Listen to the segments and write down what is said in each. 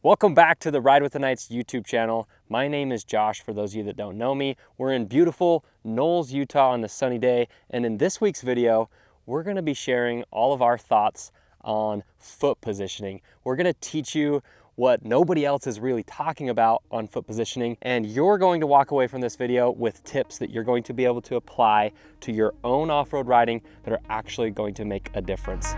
Welcome back to the Ride with the Knights YouTube channel. My name is Josh, for those of you that don't know me. We're in beautiful Knowles, Utah on this sunny day, and in this week's video, we're gonna be sharing all of our thoughts on foot positioning. We're gonna teach you what nobody else is really talking about on foot positioning, and you're going to walk away from this video with tips that you're going to be able to apply to your own off-road riding that are actually going to make a difference.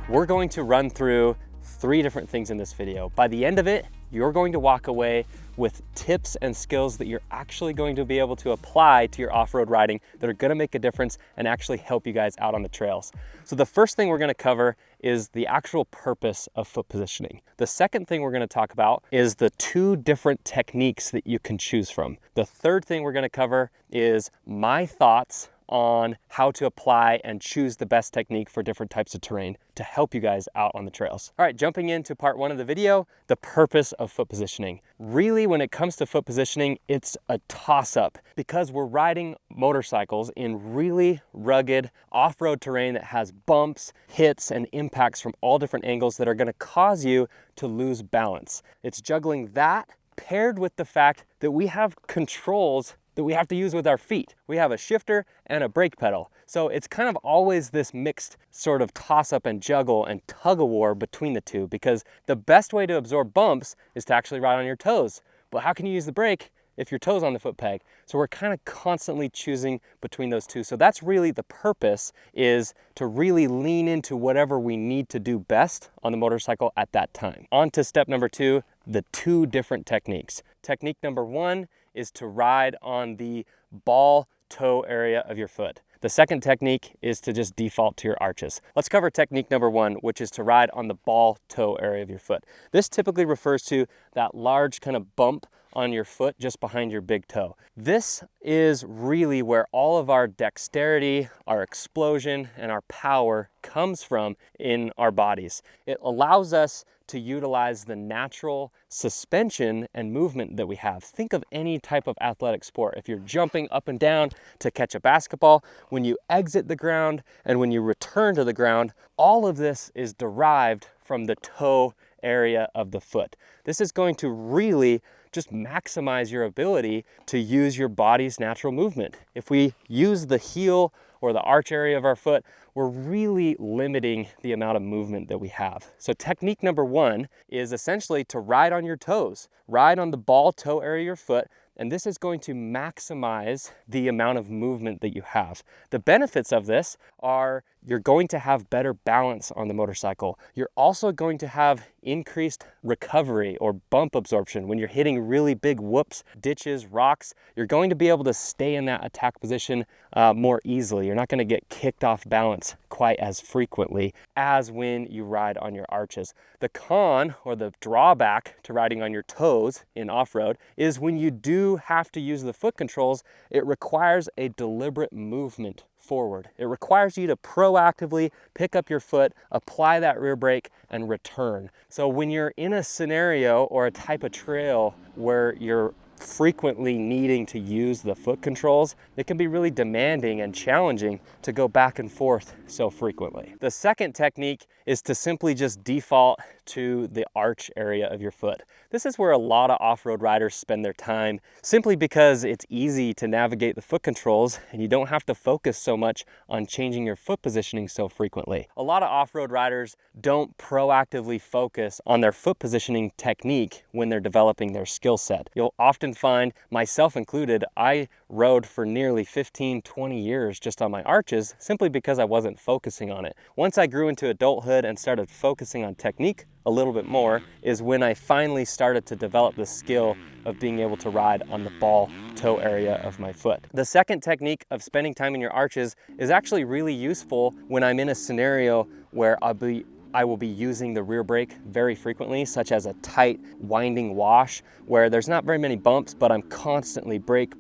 We're going to run through 3 different things in this video. By the end of it, you're going to walk away with tips and skills that you're actually going to be able to apply to your off-road riding that are gonna make a difference and actually help you guys out on the trails. So the first thing we're gonna cover is the actual purpose of foot positioning. The second thing we're gonna talk about is the 2 different techniques that you can choose from. The third thing we're gonna cover is my thoughts on how to apply and choose the best technique for different types of terrain to help you guys out on the trails. All right, jumping into part 1 of the video, the purpose of foot positioning. Really, when it comes to foot positioning, it's a toss-up because we're riding motorcycles in really rugged off-road terrain that has bumps, hits, and impacts from all different angles that are gonna cause you to lose balance. It's juggling that paired with the fact that we have controls that we have to use with our feet. We have a shifter and a brake pedal. So it's kind of always this mixed sort of toss up and juggle and tug of war between the two, because the best way to absorb bumps is to actually ride on your toes. But how can you use the brake if your toe's on the foot peg? So we're kind of constantly choosing between those two. So that's really the purpose, is to really lean into whatever we need to do best on the motorcycle at that time. On to step number 2, the 2 different techniques. Technique number 1 is to ride on the ball toe area of your foot. The second technique is to just default to your arches. Let's cover technique number 1, which is to ride on the ball toe area of your foot. This typically refers to that large kind of bump on your foot just behind your big toe. This is really where all of our dexterity, our explosion, and our power comes from in our bodies. It allows us to utilize the natural suspension and movement that we have. Think of any type of athletic sport. If you're jumping up and down to catch a basketball, when you exit the ground and when you return to the ground, all of this is derived from the toe area of the foot. This is going to really just maximize your ability to use your body's natural movement. If we use the heel or the arch area of our foot, we're really limiting the amount of movement that we have. So technique number 1 is essentially to ride on your toes, ride on the ball toe area of your foot, and this is going to maximize the amount of movement that you have. The benefits of this are you're going to have better balance on the motorcycle. You're also going to have increased recovery or bump absorption. When you're hitting really big whoops, ditches, rocks, you're going to be able to stay in that attack position more easily. You're not going to get kicked off balance quite as frequently as when you ride on your arches. The con, or the drawback to riding on your toes in off-road, is when you do have to use the foot controls, it requires a deliberate movement forward. It requires you to proactively pick up your foot, apply that rear brake, and return. So when you're in a scenario or a type of trail where you're frequently needing to use the foot controls, it can be really demanding and challenging to go back and forth so frequently. The second technique is to simply just default to the arch area of your foot. This is where a lot of off-road riders spend their time, simply because it's easy to navigate the foot controls and you don't have to focus so much on changing your foot positioning so frequently. A lot of off-road riders don't proactively focus on their foot positioning technique when they're developing their skill set. You'll often find, myself included, I rode for nearly 15-20 years just on my arches simply because I wasn't focusing on it. Once I grew into adulthood and started focusing on technique a little bit more is when I finally started to develop the skill of being able to ride on the ball toe area of my foot. The second technique of spending time in your arches is actually really useful when I'm in a scenario where I will be using the rear brake very frequently, such as a tight winding wash where there's not very many bumps, but I'm constantly brake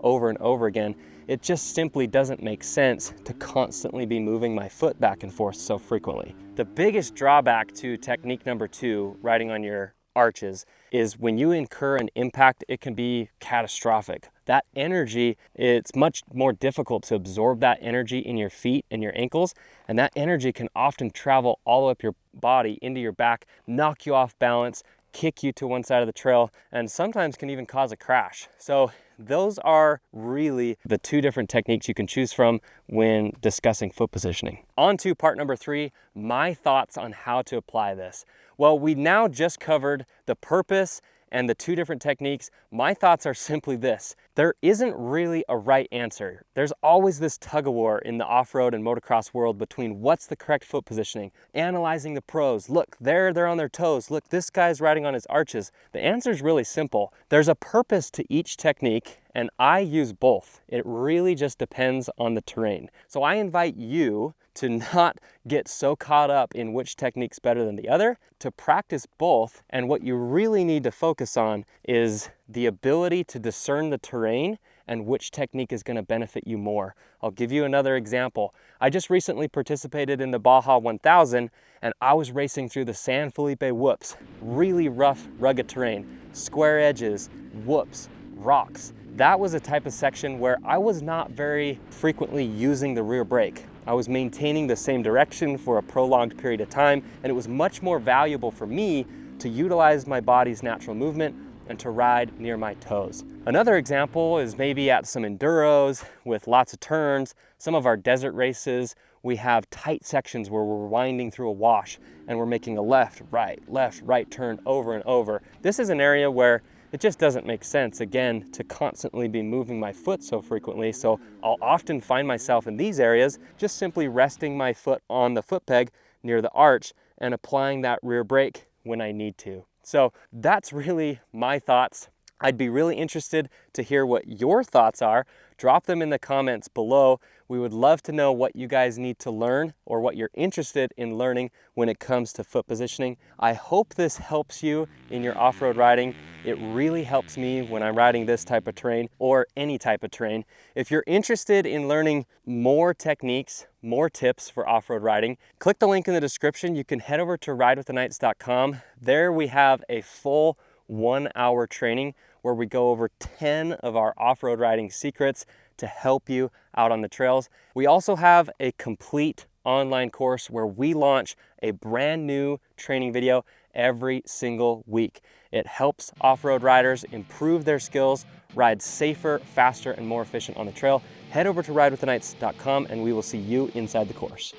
over and over again. It just simply doesn't make sense to constantly be moving my foot back and forth so frequently. The biggest drawback to technique number 2, riding on your arches, is when you incur an impact, it can be catastrophic. that energy, it's much more difficult to absorb that energy in your feet and your ankles, and that energy can often travel all up your body into your back, knock you off balance, kick you to one side of the trail, and sometimes can even cause a crash. So those are really the two different techniques you can choose from when discussing foot positioning. On to part number 3, my thoughts on how to apply this. Well, we now just covered the purpose and the two different techniques. My thoughts are simply this: there isn't really a right answer. There's always this tug of war in the off-road and motocross world between what's the correct foot positioning, analyzing the pros. Look, they're on their toes. Look, this guy's riding on his arches. The answer is really simple. There's a purpose to each technique, and I use both. It really just depends on the terrain. So I invite you to not get so caught up in which technique's better than the other, to practice both. And what you really need to focus on is the ability to discern the terrain and which technique is going to benefit you more. I'll give you another example. I just recently participated in the Baja 1000, and I was racing through the San Felipe whoops. Really rough, rugged terrain, square edges, whoops, rocks. That was a type of section where I was not very frequently using the rear brake. I was maintaining the same direction for a prolonged period of time, and it was much more valuable for me to utilize my body's natural movement and to ride near my toes. Another example is maybe at some enduros with lots of turns. Some of our desert races, we have tight sections where we're winding through a wash and we're making a left, right turn over and over. This is an area where it just doesn't make sense, again, to constantly be moving my foot so frequently. So I'll often find myself in these areas just simply resting my foot on the foot peg near the arch and applying that rear brake when I need to. So that's really my thoughts. I'd be really interested to hear what your thoughts are. Drop them in the comments below. We would love to know what you guys need to learn or what you're interested in learning when it comes to foot positioning. I hope this helps you in your off-road riding. It really helps me when I'm riding this type of terrain or any type of terrain. If you're interested in learning more techniques, more tips for off-road riding, click the link in the description. You can head over to ridewiththeknights.com. There we have a full 1-hour training where we go over 10 of our off-road riding secrets to help you out on the trails. We also have a complete online course where we launch a brand new training video every single week. It helps off-road riders improve their skills, ride safer, faster, and more efficient on the trail. Head over to ridewiththeknights.com and we will see you inside the course.